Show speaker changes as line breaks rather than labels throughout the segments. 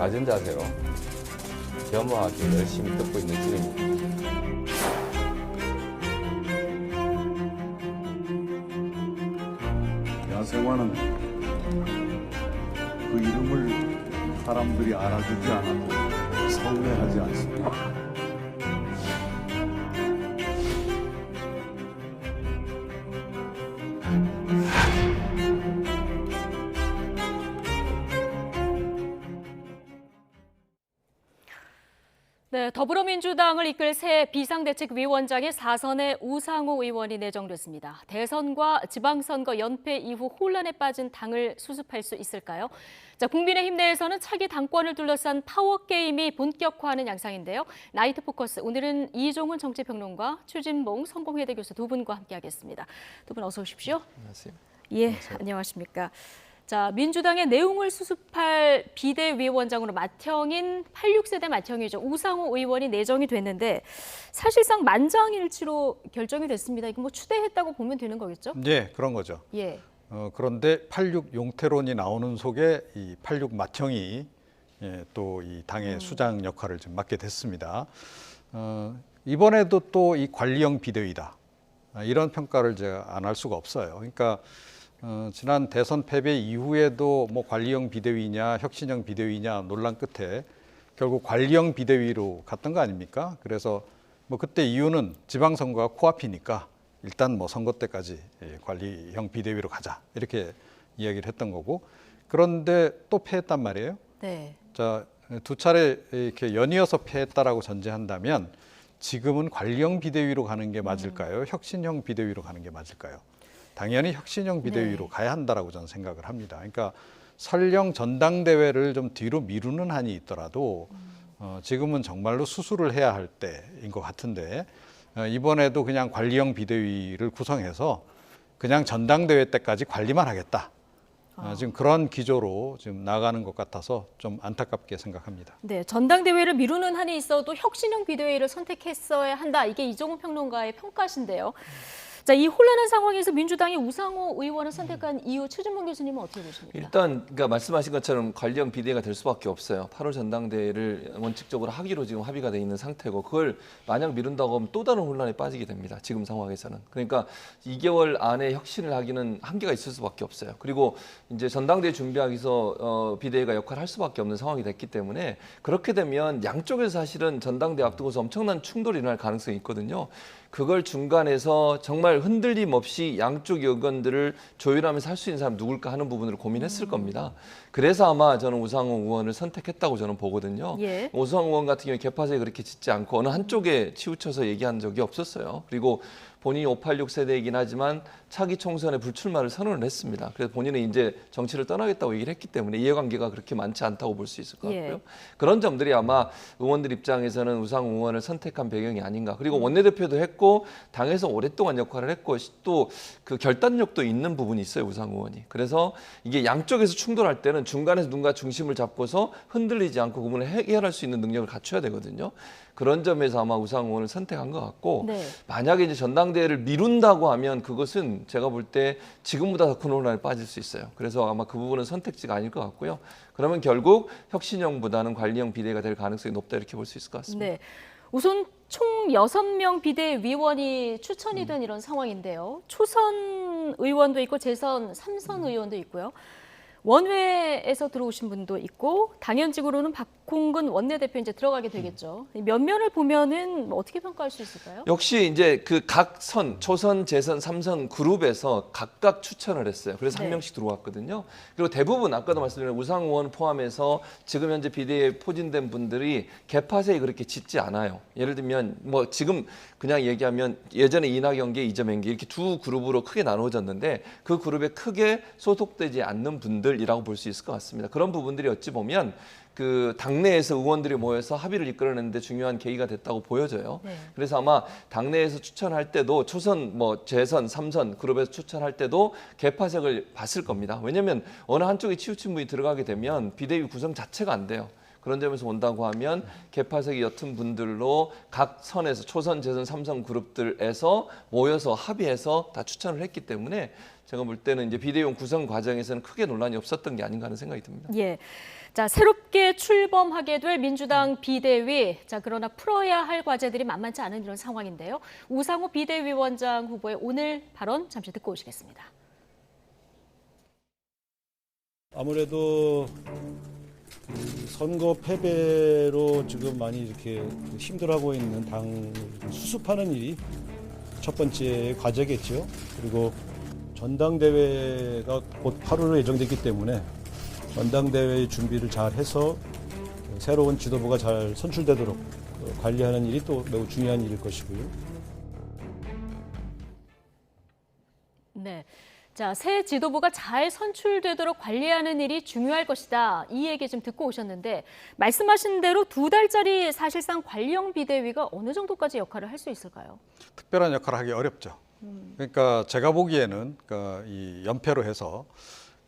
낮은 자세로 겸허하게 열심히 듣고 있는 중입니다.
야생화는 그 이름을 사람들이 알아주지 않아도 서운해하지 않습니다.
네, 더불어민주당을 이끌 새 비상대책위원장에 4선의 우상호 의원이 내정됐습니다. 대선과 지방선거 연패 이후 혼란에 빠진 당을 수습할 수 있을까요? 자, 국민의힘 내에서는 차기 당권을 둘러싼 파워게임이 본격화하는 양상인데요. 나이트 포커스, 오늘은 이종훈 정치평론가, 추진봉 성공회대 교수 두 분과 함께하겠습니다. 두 분 어서 오십시오.
안녕하세요.
예, 안녕하세요. 안녕하십니까. 자, 민주당의 내용을 수습할 비대위원장으로 맏형인 86세대 맏형이죠. 우상호 의원이 내정이 됐는데 사실상 만장일치로 결정이 됐습니다. 이거 뭐 추대했다고 보면 되는 거겠죠?
네, 그런 거죠.
예.
그런데 86 용태론이 나오는 속에 이 86 맏형이 또 이 당의 수장 역할을 좀 맡게 됐습니다. 이번에도 또 이 관리형 비대위다. 이런 평가를 제가 안 할 수가 없어요. 그러니까 지난 대선 패배 이후에도 뭐 관리형 비대위냐 혁신형 비대위냐 논란 끝에 결국 관리형 비대위로 갔던 거 아닙니까? 그래서 뭐 그때 이유는 지방선거가 코앞이니까 일단 뭐 선거 때까지 관리형 비대위로 가자 이렇게 이야기를 했던 거고, 그런데 또 패했단 말이에요.
네.
자, 두 차례 이렇게 연이어서 패했다라고 전제한다면 지금은 관리형 비대위로 가는 게 맞을까요? 혁신형 비대위로 가는 게 맞을까요? 당연히 혁신형 비대위로 가야 한다라고 저는 생각을 합니다. 그러니까 설령 전당대회를 좀 뒤로 미루는 한이 있더라도 지금은 정말로 수술을 해야 할 때인 것 같은데, 이번에도 그냥 관리형 비대위를 구성해서 그냥 전당대회 때까지 관리만 하겠다. 지금 그런 기조로 지금 나가는 것 같아서 좀 안타깝게 생각합니다.
네, 전당대회를 미루는 한이 있어도 혁신형 비대위를 선택했어야 한다. 이게 이종훈 평론가의 평가신데요. 자, 이 혼란한 상황에서 민주당이 우상호 의원을 선택한 이유, 추진봉 교수님은 어떻게 보십니까?
일단 그러니까 말씀하신 것처럼 관리형 비대위가 될 수밖에 없어요. 8월 전당대회를 원칙적으로 하기로 지금 합의가 돼 있는 상태고, 그걸 만약 미룬다고 하면 또 다른 혼란에 빠지게 됩니다. 지금 상황에서는. 그러니까 2개월 안에 혁신을 하기는 한계가 있을 수밖에 없어요. 그리고 이제 전당대회 준비하기 위해서 비대위가 역할을 할 수밖에 없는 상황이 됐기 때문에, 그렇게 되면 양쪽에서 사실은 전당대회 앞두고서 엄청난 충돌이 일어날 가능성이 있거든요. 그걸 중간에서 정말 흔들림 없이 양쪽 의견들을 조율하면서 할 수 있는 사람 누굴까 하는 부분을 고민했을 겁니다. 그래서 아마 저는 우상호 의원을 선택했다고 저는 보거든요.
예.
우상호 의원 같은 경우에 개파세에 그렇게 짙지 않고 어느 한쪽에 치우쳐서 얘기한 적이 없었어요. 그리고 본인이 586 세대이긴 하지만 차기 총선에 불출마를 선언을 했습니다. 그래서 본인은 이제 정치를 떠나겠다고 얘기를 했기 때문에 이해관계가 그렇게 많지 않다고 볼 수 있을 것 같고요.
예.
그런 점들이 아마 의원들 입장에서는 우상호 의원을 선택한 배경이 아닌가. 그리고 원내대표도 했고 당에서 오랫동안 역할을 했고 또 그 결단력도 있는 부분이 있어요, 우상호 의원이. 그래서 이게 양쪽에서 충돌할 때는 중간에서 누군가 중심을 잡고서 흔들리지 않고 그분을 해결할 수 있는 능력을 갖춰야 되거든요. 그런 점에서 아마 우상호 의원을 선택한 것 같고,
네.
만약에 이제 전당대회를 미룬다고 하면 그것은 제가 볼 때 지금보다 더 큰 혼란에 빠질 수 있어요. 그래서 아마 그 부분은 선택지가 아닐 것 같고요. 그러면 결국 혁신형보다는 관리형 비대위가 될 가능성이 높다, 이렇게 볼 수 있을 것 같습니다.
네. 우선 총 6명 비대위원이 추천이 된 이런 상황인데요. 초선 의원도 있고 재선 3선 의원도 있고요. 원외에서 들어오신 분도 있고 당연직으로는 박홍근 원내대표 이제 들어가게 되겠죠. 면면을 보면은 어떻게 평가할 수 있을까요?
역시 이제 그 각 선, 초선, 재선, 3선 그룹에서 각각 추천을 했어요. 그래서
네.
한 명씩 들어왔거든요. 그리고 대부분 아까도 말씀드린 우상호 의원 포함해서 지금 현재 비대위에 포진된 분들이 개파세에 그렇게 짙지 않아요. 예를 들면 뭐 지금 그냥 얘기하면 예전에 이낙연계, 이재명계 이렇게 두 그룹으로 크게 나누어졌는데 그 그룹에 크게 소속되지 않는 분들이라고 볼 수 있을 것 같습니다. 그런 부분들이 어찌 보면 그 당내에서 의원들이 모여서 합의를 이끌어내는데 중요한 계기가 됐다고 보여져요.
네.
그래서 아마 당내에서 추천할 때도 초선, 뭐 재선, 3선 그룹에서 추천할 때도 개파색을 봤을 겁니다. 왜냐하면 어느 한쪽에 치우친 분이 들어가게 되면 비대위 구성 자체가 안 돼요. 그런 점에서 본다고 하면 개파색이 옅은 분들로 각 선에서 초선, 재선, 삼선 그룹들에서 모여서 합의해서 다 추천을 했기 때문에 제가 볼 때는 이제 비대위원 구성 과정에서는 크게 논란이 없었던 게 아닌가 하는 생각이 듭니다.
예. 자, 새롭게 출범하게 될 민주당 비대위. 자, 그러나 풀어야 할 과제들이 만만치 않은 이런 상황인데요. 우상호 비대위원장 후보의 오늘 발언 잠시 듣고 오시겠습니다.
아무래도 선거 패배로 지금 많이 이렇게 힘들어하고 있는 당 수습하는 일이 첫 번째 과제겠죠. 그리고 전당대회가 곧 8월로 예정됐기 때문에 전당대회 준비를 잘 해서 새로운 지도부가 잘 선출되도록 관리하는 일이 또 매우 중요한 일일 것이고요.
네. 자, 새 지도부가 잘 선출되도록 관리하는 일이 중요할 것이다. 이 얘기 좀 듣고 오셨는데 말씀하신 대로 2달짜리 사실상 관리형 비대위가 어느 정도까지 역할을 할 수 있을까요?
특별한 역할을 하기 어렵죠. 그러니까 제가 보기에는 그러니까 이 연패로 해서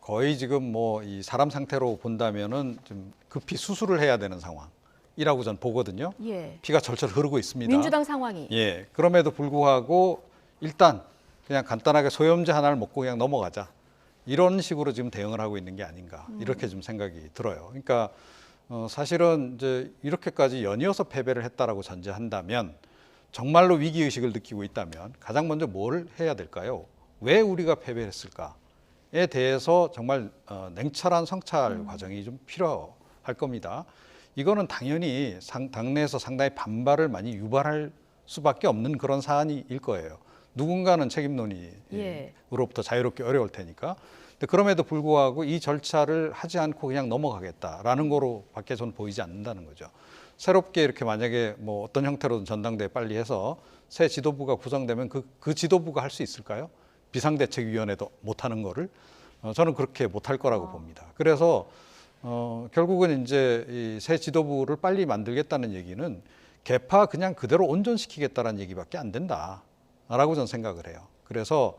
거의 지금 뭐 이 사람 상태로 본다면은 좀 급히 수술을 해야 되는 상황이라고 전 보거든요.
예.
피가 절절 흐르고 있습니다.
민주당 상황이.
예. 그럼에도 불구하고 일단 그냥 간단하게 소염제 하나를 먹고 그냥 넘어가자. 이런 식으로 지금 대응을 하고 있는 게 아닌가. 이렇게 좀 생각이 들어요. 그러니까 사실은 이제 이렇게까지 연이어서 패배를 했다라고 전제한다면 정말로 위기의식을 느끼고 있다면 가장 먼저 뭘 해야 될까요? 왜 우리가 패배했을까에 대해서 정말 냉철한 성찰 과정이 좀 필요할 겁니다. 이거는 당연히 당내에서 상당히 반발을 많이 유발할 수밖에 없는 그런 사안일 거예요. 누군가는 책임 논의로부터 자유롭게 어려울 테니까. 근데 그럼에도 불구하고 이 절차를 하지 않고 그냥 넘어가겠다라는 거로밖에 저는 보이지 않는다는 거죠. 새롭게 이렇게 만약에 뭐 어떤 형태로든 전당대회 빨리 해서 새 지도부가 구성되면 그 지도부가 할 수 있을까요? 비상대책위원회도 못하는 거를 저는 그렇게 못할 거라고 봅니다. 그래서 결국은 이제 이 새 지도부를 빨리 만들겠다는 얘기는 개파 그냥 그대로 온전시키겠다는 얘기밖에 안 된다라고 저는 생각을 해요. 그래서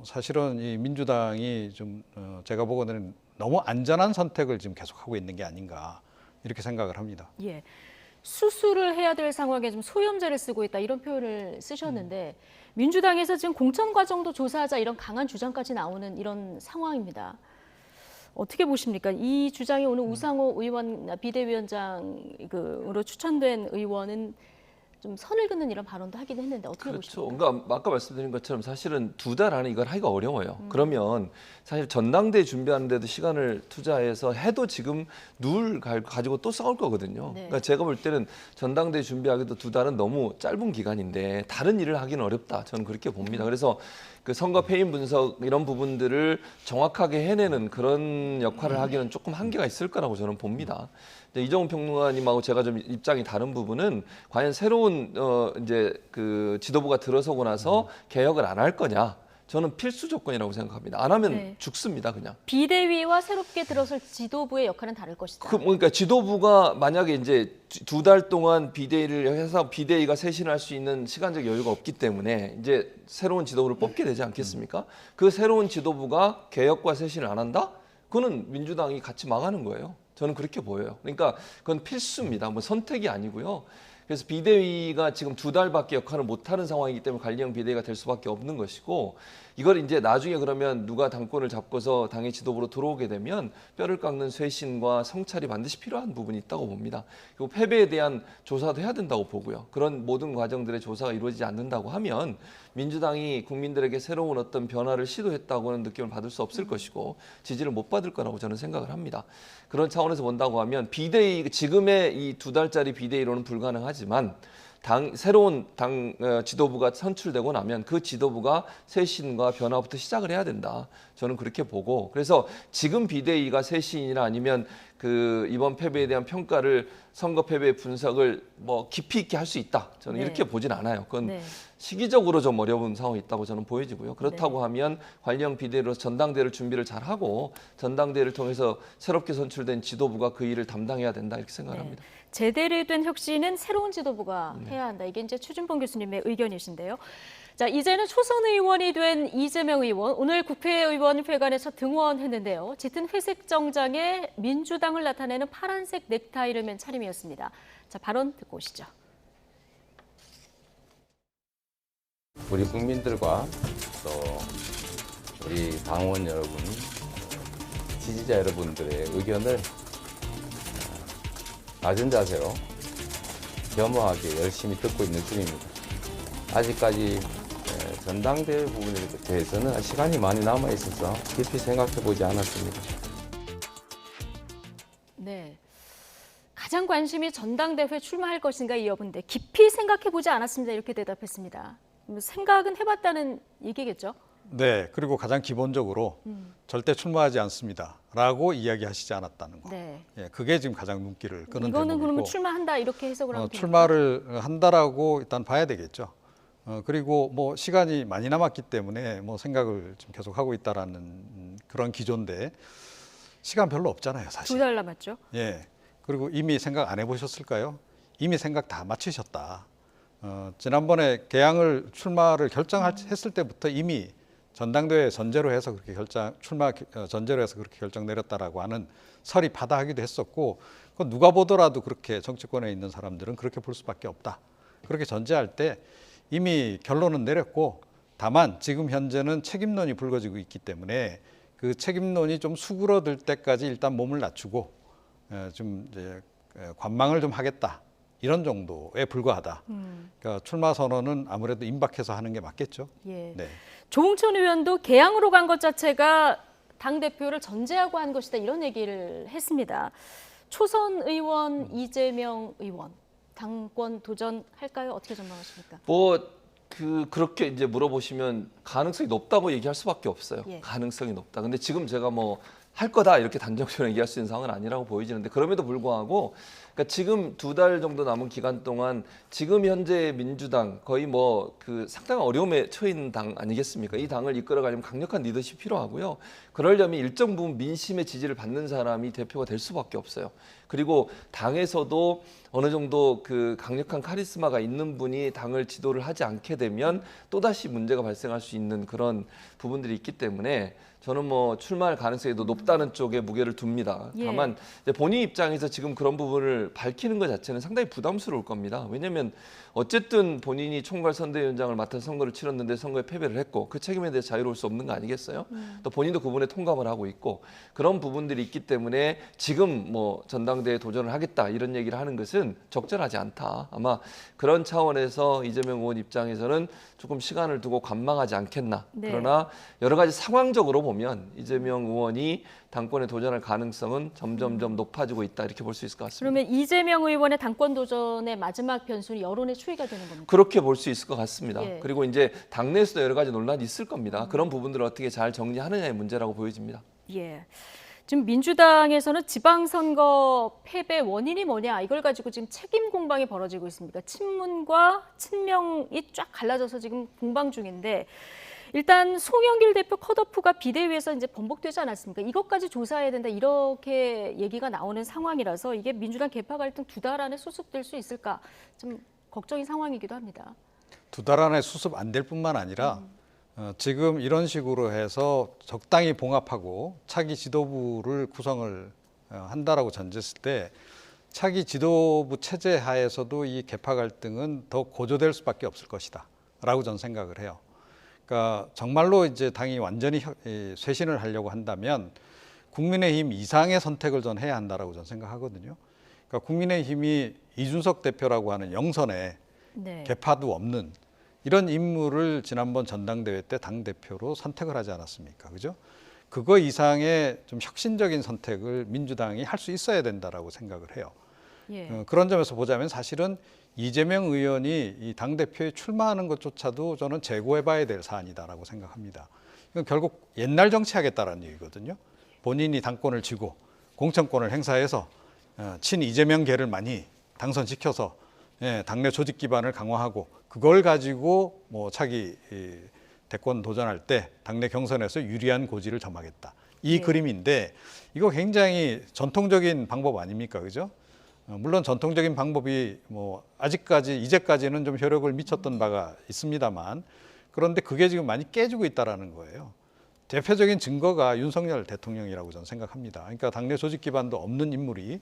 사실은 이 민주당이 좀 제가 보고는 너무 안전한 선택을 지금 계속하고 있는 게 아닌가 이렇게 생각을 합니다.
예. 수술을 해야 될 상황에 좀 소염제를 쓰고 있다 이런 표현을 쓰셨는데 민주당에서 지금 공천 과정도 조사하자 이런 강한 주장까지 나오는 이런 상황입니다. 어떻게 보십니까? 이 주장이 오늘 우상호 의원 비대위원장으로 추천된 의원은 좀 선을 긋는 이런 발언도 하긴 했는데 어떻게
그렇죠.
보십니까?
그러니까 아까 말씀드린 것처럼 사실은 2달 안에 이걸 하기가 어려워요. 그러면 사실 전당대회 준비하는데도 시간을 투자해서 해도 지금 누를 가지고 또 싸울 거거든요.
네.
그러니까 제가 볼 때는 전당대회 준비하기도 2달은 너무 짧은 기간인데 다른 일을 하기는 어렵다. 저는 그렇게 봅니다. 그래서 그 선거 패인 분석 이런 부분들을 정확하게 해내는 그런 역할을 하기는 조금 한계가 있을 거라고 저는 봅니다. 이정훈 평론가님하고 제가 좀 입장이 다른 부분은 과연 새로운 이제 그 지도부가 들어서고 나서 개혁을 안 할 거냐? 저는 필수 조건이라고 생각합니다. 안 하면
네.
죽습니다, 그냥.
비대위와 새롭게 들어설 지도부의 역할은 다를 것이다.
그러니까 지도부가 만약에 이제 2달 동안 비대위를 해서 비대위가 쇄신할 수 있는 시간적 여유가 없기 때문에 이제 새로운 지도부를 뽑게 되지 않겠습니까? 그 새로운 지도부가 개혁과 쇄신을 안 한다? 그거는 민주당이 같이 망하는 거예요. 저는 그렇게 보여요. 그러니까 그건 필수입니다. 뭐 선택이 아니고요. 그래서 비대위가 지금 2달밖에 역할을 못하는 상황이기 때문에 관리형 비대위가 될 수밖에 없는 것이고 이걸 이제 나중에 그러면 누가 당권을 잡고서 당의 지도부로 들어오게 되면 뼈를 깎는 쇄신과 성찰이 반드시 필요한 부분이 있다고 봅니다. 그리고 패배에 대한 조사도 해야 된다고 보고요. 그런 모든 과정들의 조사가 이루어지지 않는다고 하면 민주당이 국민들에게 새로운 어떤 변화를 시도했다고는 느낌을 받을 수 없을 것이고 지지를 못 받을 거라고 저는 생각을 합니다. 그런 차원에서 본다고 하면 비대위 지금의 이 2달짜리 비대위로는 불가능하지만 새로운 당 지도부가 선출되고 나면 그 지도부가 쇄신과 변화부터 시작을 해야 된다. 저는 그렇게 보고 그래서 지금 비대위가 쇄신이나 아니면 그 이번 패배에 대한 평가를 선거 패배의 분석을 뭐 깊이 있게 할 수 있다. 저는
네.
이렇게 보진 않아요. 그건
네.
시기적으로 좀 어려운 상황이 있다고 저는 보여지고요. 그렇다고
네.
하면 관리형 비대위로 전당대회를 준비를 잘 하고 전당대회를 통해서 새롭게 선출된 지도부가 그 일을 담당해야 된다 이렇게 생각을 합니다.
제대로 된 혁신은 새로운 지도부가 해야 한다. 이게 이제 추준봉 교수님의 의견이신데요. 자, 이제는 초선 의원이 된 이재명 의원, 오늘 국회의원회관에서 등원했는데요. 짙은 회색 정장에 민주당을 나타내는 파란색 넥타이를 맨 차림이었습니다. 자, 발언 듣고 오시죠.
우리 국민들과 또 우리 당원 여러분, 지지자 여러분들의 의견을 낮은 자세로 겸허하게 열심히 듣고 있는 중입니다. 아직까지 전당대회 부분에 대해서는 시간이 많이 남아 있어서 깊이 생각해 보지 않았습니다.
네. 가장 관심이 전당대회 출마할 것인가 이 여부인데 깊이 생각해 보지 않았습니다. 이렇게 대답했습니다. 생각은 해봤다는 얘기겠죠?
네, 그리고 가장 기본적으로 절대 출마하지 않습니다라고 이야기하시지 않았다는 거.
네.
예, 그게 지금 가장 눈길을 끄는
이거는
대목이고
그러면 출마한다 이렇게 해석을 하면 됩니까?
출마를 한다라고 일단 봐야 되겠죠. 그리고 뭐 시간이 많이 남았기 때문에 뭐 생각을 좀 계속 하고 있다라는 그런 기조인데 시간 별로 없잖아요, 사실.
2달 남았죠.
예. 그리고 이미 생각 안 해보셨을까요? 이미 생각 다 마치셨다. 지난번에 개항을 출마를 결정했을 때부터 이미 전당대회 전제로 해서 그렇게 출마 전제로 해서 그렇게 결정 내렸다라고 하는 설이 파다하기도 했었고, 그건 누가 보더라도 그렇게 정치권에 있는 사람들은 그렇게 볼 수밖에 없다. 그렇게 전제할 때 이미 결론은 내렸고, 다만 지금 현재는 책임론이 불거지고 있기 때문에 그 책임론이 좀 수그러들 때까지 일단 몸을 낮추고 좀 이제 관망을 좀 하겠다. 이런 정도에 불과하다. 그러니까 출마 선언은 아무래도 임박해서 하는 게 맞겠죠.
예.
네.
조응천 의원도 개항으로 간 것 자체가 당대표를 전제하고 한 것이다 이런 얘기를 했습니다. 초선 의원 이재명 의원 당권 도전할까요? 어떻게 전망하십니까?
그렇게 이제 물어보시면 가능성이 높다고 얘기할 수밖에 없어요.
예.
가능성이 높다. 근데 지금 제가 뭐 할 거다 이렇게 단정적으로 얘기할 수 있는 상황은 아니라고 보이지는데, 그럼에도 불구하고 그러니까 지금 2달 정도 남은 기간 동안 지금 현재 민주당 거의 뭐 그 상당한 어려움에 처해 있는 당 아니겠습니까? 이 당을 이끌어가려면 강력한 리더십이 필요하고요. 그러려면 일정 부분 민심의 지지를 받는 사람이 대표가 될 수밖에 없어요. 그리고 당에서도 어느 정도 그 강력한 카리스마가 있는 분이 당을 지도를 하지 않게 되면 또다시 문제가 발생할 수 있는 그런 부분들이 있기 때문에 저는 뭐 출마할 가능성이 더 높다는 쪽에 무게를 둡니다.
예.
다만 이제 본인 입장에서 지금 그런 부분을 밝히는 것 자체는 상당히 부담스러울 겁니다. 왜냐하면 어쨌든 본인이 총괄 선대위원장을 맡아 선거를 치렀는데 선거에 패배를 했고 그 책임에 대해서 자유로울 수 없는 거 아니겠어요? 또 본인도 그 부분에 통감을 하고 있고 그런 부분들이 있기 때문에 지금 뭐 전당대회에 도전을 하겠다 이런 얘기를 하는 것은 적절하지 않다. 아마 그런 차원에서 이재명 의원 입장에서는 조금 시간을 두고 관망하지 않겠나.
네.
그러나 여러 가지 상황적으로 보면 이재명 의원이 당권에 도전할 가능성은 점점점 높아지고 있다 이렇게 볼 수 있을 것 같습니다.
그러면 이재명 의원의 당권 도전의 마지막 변수는 여론의 추이가 되는 겁니까?
그렇게 볼 수 있을 것 같습니다.
예.
그리고 이제 당내에서도 여러 가지 논란이 있을 겁니다. 그런 부분들을 어떻게 잘 정리하느냐의 문제라고 보여집니다.
예. 지금 민주당에서는 지방선거 패배 원인이 뭐냐 이걸 가지고 지금 책임 공방이 벌어지고 있습니다. 친문과 친명이 쫙 갈라져서 지금 공방 중인데 일단 송영길 대표 컷오프가 비대위에서 이제 번복되지 않았습니까? 이것까지 조사해야 된다 이렇게 얘기가 나오는 상황이라서 이게 민주당 개파 갈등 2달 안에 수습될 수 있을까 좀 걱정인 상황이기도 합니다.
2달 안에 수습 안 될 뿐만 아니라 지금 이런 식으로 해서 적당히 봉합하고 차기 지도부를 구성을 한다라고 전제했을 때 차기 지도부 체제 하에서도 이 개파 갈등은 더 고조될 수밖에 없을 것이다 라고 저는 생각을 해요. 그러니까 정말로 이제 당이 완전히 쇄신을 하려고 한다면 국민의힘 이상의 선택을 전 해야 한다라고 저는 생각하거든요. 그러니까 국민의힘이 이준석 대표라고 하는 영선에
네.
개파도 없는 이런 인물을 지난번 전당대회 때 당대표로 선택을 하지 않았습니까? 그죠? 그거 이상의 좀 혁신적인 선택을 민주당이 할 수 있어야 된다라고 생각을 해요.
예.
그런 점에서 보자면 사실은 이재명 의원이 이 당대표에 출마하는 것조차도 저는 재고해봐야 될 사안이다라고 생각합니다. 이건 결국 옛날 정치하겠다라는 얘기거든요. 본인이 당권을 쥐고 공천권을 행사해서 친 이재명계를 많이 당선시켜서 당내 조직 기반을 강화하고 그걸 가지고 뭐 차기 대권 도전할 때 당내 경선에서 유리한 고지를 점하겠다. 이 그림인데 이거 굉장히 전통적인 방법 아닙니까? 그죠? 물론 전통적인 방법이 뭐 아직까지 이제까지는 좀 효력을 미쳤던 바가 있습니다만 그런데 그게 지금 많이 깨지고 있다라는 거예요. 대표적인 증거가 윤석열 대통령이라고 저는 생각합니다. 그러니까 당내 조직 기반도 없는 인물이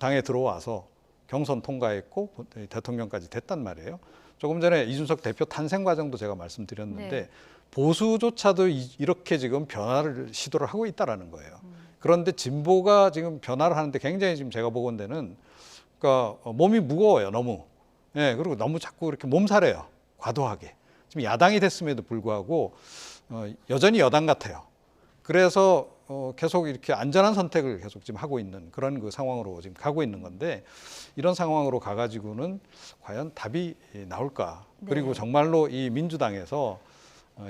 당에 들어와서 경선 통과했고 대통령까지 됐단 말이에요. 조금 전에 이준석 대표 탄생 과정도 제가 말씀드렸는데
네.
보수조차도 이렇게 지금 변화를 시도를 하고 있다라는 거예요. 그런데 진보가 지금 변화를 하는데 굉장히 지금 제가 보건대는 그러니까 몸이 무거워요, 너무. 예, 그리고 너무 자꾸 이렇게 몸살해요, 과도하게. 지금 야당이 됐음에도 불구하고 여전히 여당 같아요. 그래서 계속 이렇게 안전한 선택을 계속 지금 하고 있는 그런 그 상황으로 지금 가고 있는 건데 이런 상황으로 가가지고는 과연 답이 나올까?
네.
그리고 정말로 이 민주당에서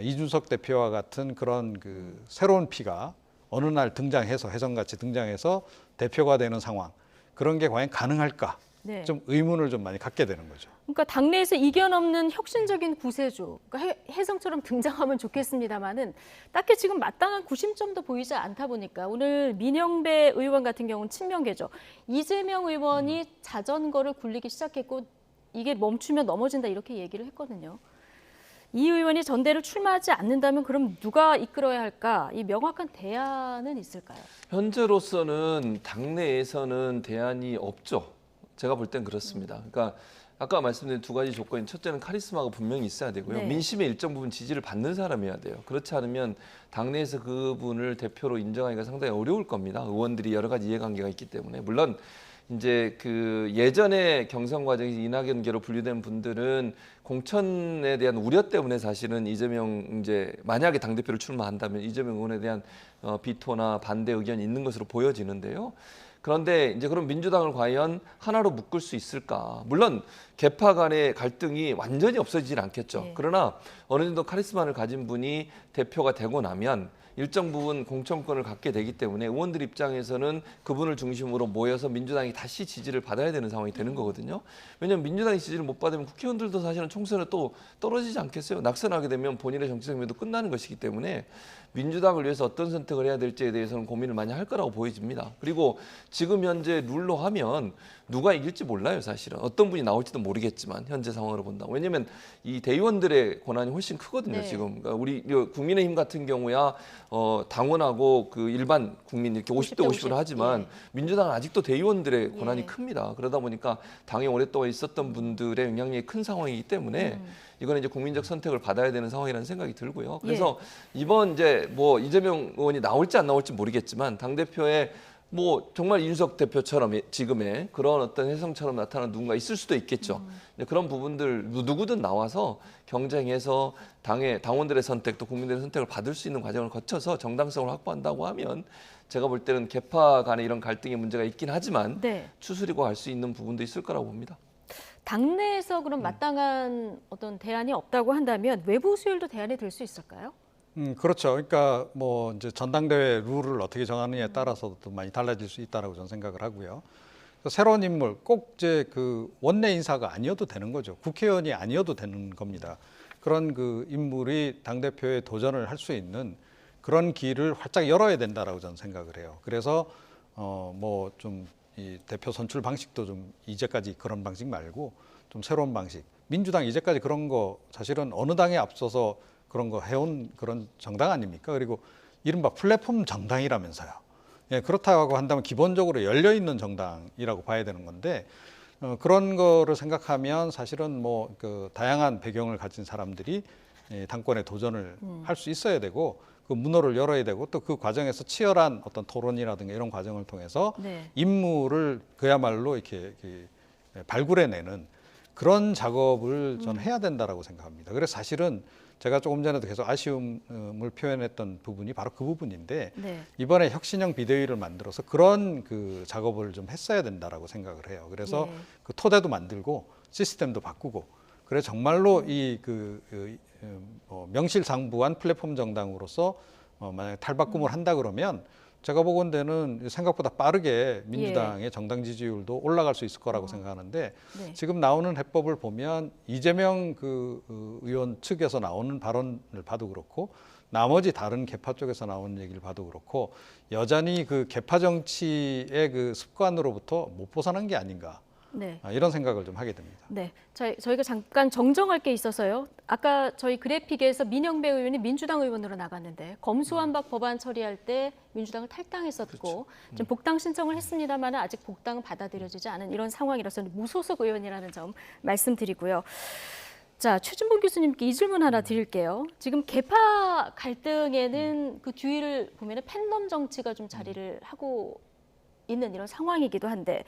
이준석 대표와 같은 그런 그 새로운 피가 어느 날 등장해서 해성같이 등장해서 대표가 되는 상황 그런 게 과연 가능할까?
네.
좀 의문을 좀 많이 갖게 되는 거죠.
그러니까 당내에서 이견 없는 혁신적인 구세주, 그러니까 혜성처럼 등장하면 좋겠습니다만은 딱히 지금 마땅한 구심점도 보이지 않다 보니까 오늘 민영배 의원 같은 경우는 친명계죠. 이재명 의원이 자전거를 굴리기 시작했고 이게 멈추면 넘어진다 이렇게 얘기를 했거든요. 이 의원이 전대를 출마하지 않는다면 그럼 누가 이끌어야 할까? 이 명확한 대안은 있을까요?
현재로서는 당내에서는 대안이 없죠. 제가 볼 땐 그렇습니다. 그러니까 아까 말씀드린 두 가지 조건인 첫째는 카리스마가 분명히 있어야 되고요.
네.
민심의 일정 부분 지지를 받는 사람이어야 돼요. 그렇지 않으면 당내에서 그분을 대표로 인정하기가 상당히 어려울 겁니다. 의원들이 여러 가지 이해관계가 있기 때문에. 물론 이제 그 예전에 경선 과정에서 이낙연계로 분류된 분들은 공천에 대한 우려 때문에 사실은 이재명 이제 만약에 당대표를 출마한다면 이재명 의원에 대한 비토나 반대 의견이 있는 것으로 보여지는데요. 그런데 이제 그럼 민주당을 과연 하나로 묶을 수 있을까? 물론 계파 간의 갈등이 완전히 없어지진 않겠죠.
네.
그러나 어느 정도 카리스마를 가진 분이 대표가 되고 나면 일정 부분 공천권을 갖게 되기 때문에 의원들 입장에서는 그분을 중심으로 모여서 민주당이 다시 지지를 받아야 되는 상황이 되는 거거든요. 왜냐하면 민주당이 지지를 못 받으면 국회의원들도 사실은 총선에 또 떨어지지 않겠어요. 낙선하게 되면 본인의 정치적 면도 끝나는 것이기 때문에 민주당을 위해서 어떤 선택을 해야 될지에 대해서는 고민을 많이 할 거라고 보여집니다. 그리고 지금 현재 룰로 하면 누가 이길지 몰라요, 사실은. 어떤 분이 나올지도 모르겠지만 현재 상황으로 본다. 왜냐하면 이 대의원들의 권한이 훨씬 크거든요,
네.
지금. 그러니까 우리 국민의힘 같은 경우야 당원하고 그 일반 국민 이렇게 50대 50을 하지만
예.
민주당은 아직도 대의원들의 권한이
예.
큽니다. 그러다 보니까 당에 오랫동안 있었던 분들의 영향력이 큰 상황이기 때문에 이거는 이제 국민적 선택을 받아야 되는 상황이라는 생각이 들고요. 그래서 이번 이제 뭐 이재명 의원이 나올지 안 나올지 모르겠지만 당 대표의 뭐 정말 이준석 대표처럼 지금의 그런 어떤 혜성처럼 나타나는 누군가 있을 수도 있겠죠. 그런 부분들 누구든 나와서 경쟁해서 당원들의 선택 또 국민들의 선택을 받을 수 있는 과정을 거쳐서 정당성을 확보한다고 하면 제가 볼 때는 계파 간의 이런 갈등의 문제가 있긴 하지만
네.
추스리고 갈 수 있는 부분도 있을 거라고 봅니다.
당내에서 그럼 마땅한 어떤 대안이 없다고 한다면 외부 수혈도 대안이 될 수 있을까요?
그렇죠. 그러니까 뭐 이제 전당대회 룰을 어떻게 정하느냐에 따라서도 많이 달라질 수 있다라고 저는 생각을 하고요. 새로운 인물 꼭 이제 그 원내 인사가 아니어도 되는 거죠. 국회의원이 아니어도 되는 겁니다. 그런 그 인물이 당 대표에 도전을 할 수 있는 그런 길을 활짝 열어야 된다라고 저는 생각을 해요. 그래서 뭐 좀 이 대표 선출 방식도 좀 이제까지 그런 방식 말고 좀 새로운 방식. 민주당 이제까지 그런 거 사실은 어느 당에 앞서서 그런 거 해온 그런 정당 아닙니까? 그리고 이른바 플랫폼 정당이라면서요. 예, 그렇다고 한다면 기본적으로 열려있는 정당이라고 봐야 되는 건데 그런 거를 생각하면 사실은 뭐 그 다양한 배경을 가진 사람들이 당권에 도전을 할 수 있어야 되고 그 문호를 열어야 되고 또 그 과정에서 치열한 어떤 토론이라든가 이런 과정을 통해서
네.
인물을 그야말로 이렇게 발굴해내는 그런 작업을 저는 해야 된다라고 생각합니다. 그래서 사실은 제가 조금 전에도 계속 아쉬움을 표현했던 부분이 바로 그 부분인데
네.
이번에 혁신형 비대위를 만들어서 그런 그 작업을 좀 했어야 된다라고 생각을 해요. 그래서
예.
그 토대도 만들고 시스템도 바꾸고 그래 정말로 이 명실상부한 플랫폼 정당으로서 만약에 탈바꿈을 한다 그러면 제가 보건대는 생각보다 빠르게 민주당의 정당 지지율도 올라갈 수 있을 거라고 생각하는데
네.
지금 나오는 해법을 보면 이재명 의원 측에서 나오는 발언을 봐도 그렇고 나머지 다른 계파 쪽에서 나오는 얘기를 봐도 그렇고 여전히 그 계파 정치의 그 습관으로부터 못 벗어난 게 아닌가
네.
이런 생각을 좀 하게 됩니다.
네, 저희가 잠깐 정정할 게 있어서요. 아까 저희 그래픽에서 민영배 의원이 민주당 의원으로 나갔는데 검수완박 법안 처리할 때 민주당을 탈당했었고 지금 복당 신청을 했습니다만 아직 복당은 받아들여지지 않은 이런 상황이라서 무소속 의원이라는 점 말씀드리고요. 자, 최준봉 교수님께 이 질문 하나 드릴게요. 지금 계파 갈등에는 그 뒤를 보면 팬덤 정치가 좀 자리를 하고 있는 이런 상황이기도 한데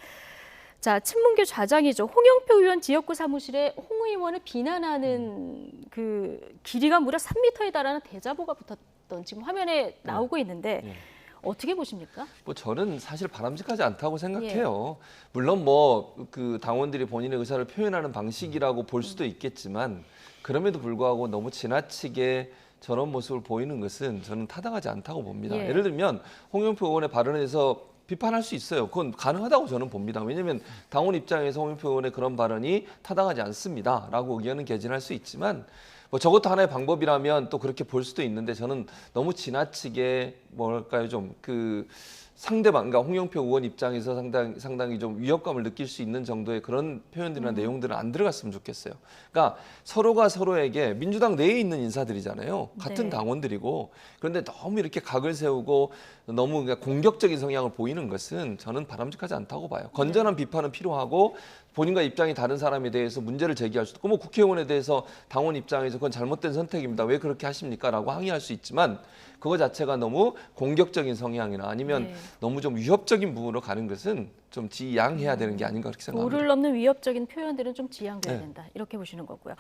자, 친문계 좌장이죠. 홍영표 의원 지역구 사무실에 홍 의원을 비난하는 그 길이가 무려 3m에 달하는 대자보가 붙었던 지금 화면에 나오고 있는데 어떻게 보십니까?
뭐 저는 사실 바람직하지 않다고 생각해요. 물론 뭐 그 당원들이 본인의 의사를 표현하는 방식이라고 볼 수도 있겠지만 그럼에도 불구하고 너무 지나치게 저런 모습을 보이는 것은 저는 타당하지 않다고 봅니다.
예.
예를 들면 홍영표 의원의 발언에 대해서 비판할 수 있어요. 그건 가능하다고 저는 봅니다. 왜냐하면 당원 입장에서 홍영표 의원의 그런 발언이 타당하지 않습니다라고 의견은 개진할 수 있지만 뭐 저것도 하나의 방법이라면 또 그렇게 볼 수도 있는데 저는 너무 지나치게 뭐랄까요 좀 그 상대방, 그러니까 홍영표 의원 입장에서 상당히 좀 위협감을 느낄 수 있는 정도의 그런 표현들이나 내용들은 안 들어갔으면 좋겠어요. 그러니까 서로가 서로에게 민주당 내에 있는 인사들이잖아요. 같은
네.
당원들이고 그런데 너무 이렇게 각을 세우고 너무 그러니까 공격적인 성향을 보이는 것은 저는 바람직하지 않다고 봐요. 건전한 비판은 필요하고 본인과 입장이 다른 사람에 대해서 문제를 제기할 수도 있고 뭐 국회의원에 대해서 당원 입장에서 그건 잘못된 선택입니다. 왜 그렇게 하십니까? 라고 항의할 수 있지만 그거 자체가 너무 공격적인 성향이나 아니면
네.
너무 좀 위협적인 부분으로 가는 것은 좀 지양해야 되는 게 아닌가 그렇게 생각합니다.
도를 넘는 위협적인 표현들은 좀 지양돼야 된다. 이렇게 보시는 거고요.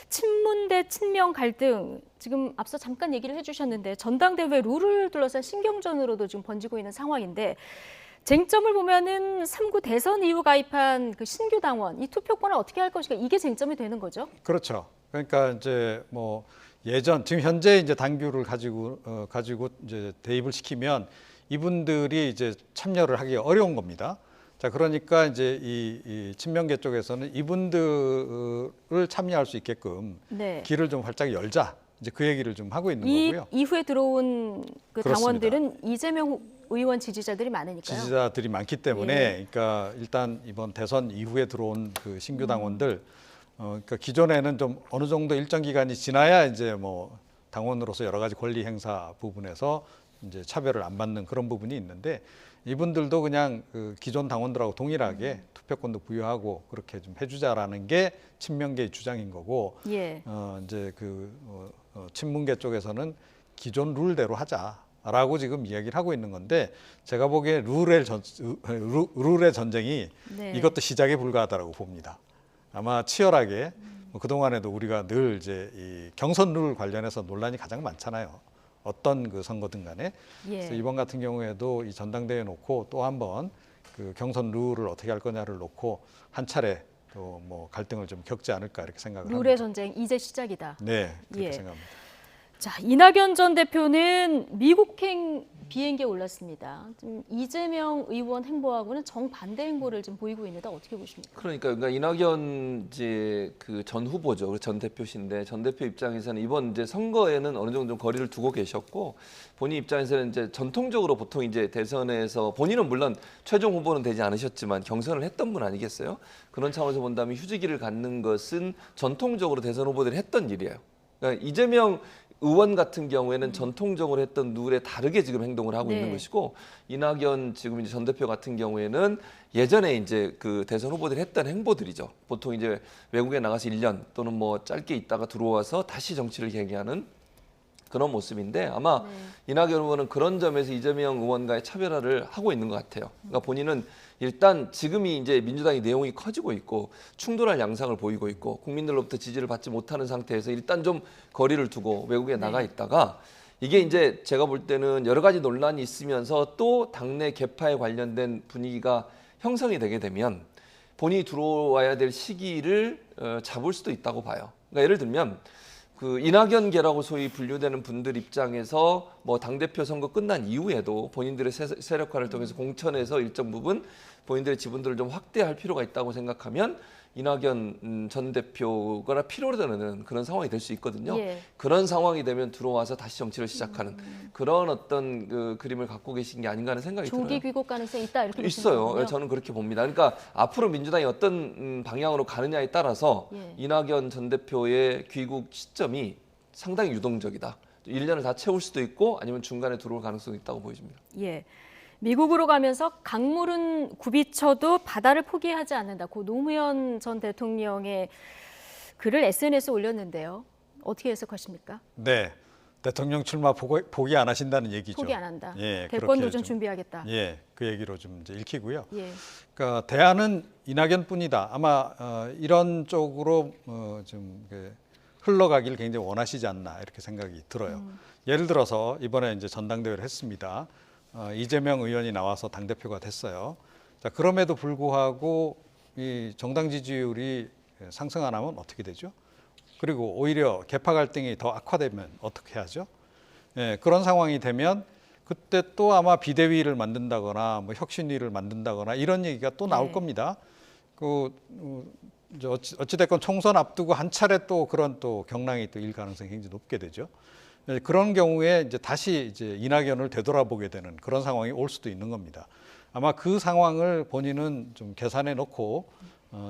친문 대 친명 갈등 지금 앞서 잠깐 얘기를 해주셨는데 전당대회 룰을 둘러싼 신경전으로도 지금 번지고 있는 상황인데 쟁점을 보면은 3구 대선 이후 가입한 그 신규 당원 이 투표권을 어떻게 할 것인가 이게 쟁점이 되는 거죠.
그렇죠. 그러니까 이제 뭐 예전 지금 현재 이제 당규를 가지고 이제 대입을 시키면 이분들이 이제 참여를 하기 어려운 겁니다. 자, 그러니까 이제 이 친명계 쪽에서는 이분들을 참여할 수 있게끔
네.
길을 좀 활짝 열자. 이제 그 얘기를 좀 하고 있는
이
거고요.
이후에 들어온 그
그렇습니다.
당원들은 이재명 의원 지지자들이 많으니까요.
지지자들이 많기 때문에
예.
그러니까 일단 이번 대선 이후에 들어온 그 신규 당원들 그러니까 기존에는 좀 어느 정도 일정 기간이 지나야 이제 뭐 당원으로서 여러 가지 권리 행사 부분에서 이제 차별을 안 받는 그런 부분이 있는데 이분들도 그냥 그 기존 당원들하고 동일하게 투표권도 부여하고 그렇게 좀 해주자라는 게 친명계의 주장인 거고
예.
이제 친문계 쪽에서는 기존 룰대로 하자라고 지금 이야기를 하고 있는 건데 제가 보기에 룰의 전쟁이
네.
이것도 시작에 불과하다라고 봅니다. 아마 치열하게 그동안에도 우리가 늘 이제 이 경선 룰 관련해서 논란이 가장 많잖아요. 어떤 그 선거든 간에.
예.
그래서 이번 같은 경우에도 이 전당대회 놓고 또 한번 그 경선 룰을 어떻게 할 거냐를 놓고 한 차례 또 뭐 갈등을 좀 겪지 않을까 이렇게 생각을
룰의
합니다.
전쟁 이제 시작이다.
네, 그렇게
예.
생각합니다.
자, 이낙연 전 대표는 미국행 비행기에 올랐습니다. 지금 이재명 의원 행보하고는 정반대 행보를 지금 보이고 있는데 어떻게 보십니까?
그러니까 이낙연 이제 그 전 후보죠. 전 대표신데 전 대표 입장에서는 이번 이제 선거에는 어느 정도 좀 거리를 두고 계셨고 본인 입장에서는 이제 전통적으로 보통 이제 대선에서 본인은 물론 최종 후보는 되지 않으셨지만 경선을 했던 분 아니겠어요? 그런 차원에서 본다면 휴지기를 갖는 것은 전통적으로 대선 후보들이 했던 일이에요. 그러니까 이재명 의원 같은 경우에는 전통적으로 했던 룰에 다르게 지금 행동을 하고
네.
있는 것이고 이낙연 지금 이제 전 대표 같은 경우에는 예전에 이제 그 대선 후보들이 했던 행보들이죠. 보통 이제 외국에 나가서 1년 또는 뭐 짧게 있다가 들어와서 다시 정치를 계기하는 그런 모습인데 아마 이낙연 의원은 그런 점에서 이재명 의원과의 차별화를 하고 있는 것 같아요. 그러니까 본인은 일단 지금이 이제 민주당이 내용이 커지고 있고 충돌할 양상을 보이고 있고 국민들로부터 지지를 받지 못하는 상태에서 일단 좀 거리를 두고 외국에 나가 있다가 이게 이제 제가 볼 때는 여러 가지 논란이 있으면서 또 당내 개파에 관련된 분위기가 형성이 되게 되면 본인이 들어와야 될 시기를 잡을 수도 있다고 봐요. 그러니까 예를 들면 그 이낙연계라고 소위 분류되는 분들 입장에서 뭐 당대표 선거 끝난 이후에도 본인들의 세력화를 통해서 공천에서 일정 부분 본인들의 지분들을 좀 확대할 필요가 있다고 생각하면 이낙연 전 대표가 필요로 드는 그런 상황이 될 수 있거든요.
예.
그런 상황이 되면 들어와서 다시 정치를 시작하는 그런 어떤 그 그림을 갖고 계신 게 아닌가 하는 생각이
조기
들어요.
귀국 가능성이 있다 이렇게
있어요.
보시는군요.
저는 그렇게 봅니다. 그러니까 앞으로 민주당이 어떤 방향으로 가느냐에 따라서
예.
이낙연 전 대표의 귀국 시점이 상당히 유동적이다. 1년을 다 채울 수도 있고 아니면 중간에 들어올 가능성이 있다고 보여집니다.
예. 미국으로 가면서 강물은 굽이쳐도 바다를 포기하지 않는다. 고 노무현 전 대통령의 글을 SNS에 올렸는데요. 어떻게 해석하십니까?
네, 대통령 출마 포기 안 하신다는 얘기죠.
포기 안 한다.
예,
대권
그렇게
도전
좀,
준비하겠다.
예, 그 얘기로 좀 이제 읽히고요.
예.
그러니까 대안은 이낙연뿐이다. 아마 이런 쪽으로 좀 흘러가길 굉장히 원하시지 않나 이렇게 생각이 들어요. 예를 들어서 이번에 이제 전당대회를 했습니다. 이재명 의원이 나와서 당대표가 됐어요. 자, 그럼에도 불구하고 이 정당 지지율이 상승 안 하면 어떻게 되죠? 그리고 오히려 계파 갈등이 더 악화되면 어떻게 하죠? 예, 그런 상황이 되면 그때 또 아마 비대위를 만든다거나 뭐 혁신위를 만든다거나 이런 얘기가 또 나올
네.
겁니다. 이제 어찌됐건 총선 앞두고 한 차례 또 그런 또 경랑이 또 일 가능성이 굉장히 높게 되죠. 그런 경우에 이제 다시 이제 이낙연을 되돌아보게 되는 그런 상황이 올 수도 있는 겁니다. 아마 그 상황을 본인은 좀 계산해 놓고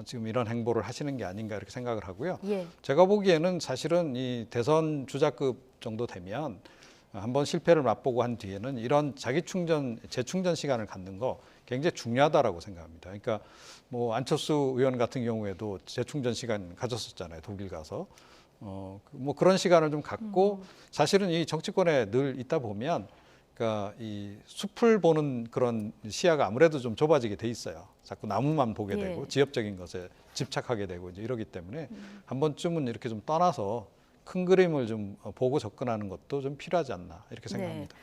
지금 이런 행보를 하시는 게 아닌가 이렇게 생각을 하고요.
예.
제가 보기에는 사실은 이 대선 주자급 정도 되면 한번 실패를 맛보고 한 뒤에는 이런 자기 충전, 재충전 시간을 갖는 거 굉장히 중요하다라고 생각합니다. 그러니까 뭐 안철수 의원 같은 경우에도 재충전 시간 가졌었잖아요. 독일 가서. 뭐 그런 시간을 좀 갖고 사실은 이 정치권에 늘 있다 보면 그러니까 이 숲을 보는 그런 시야가 아무래도 좀 좁아지게 돼 있어요. 자꾸 나무만 보게
예.
되고 지엽적인 것에 집착하게 되고 이제 이러기 때문에 한 번쯤은 이렇게 좀 떠나서 큰 그림을 좀 보고 접근하는 것도 좀 필요하지 않나 이렇게 생각합니다.
네.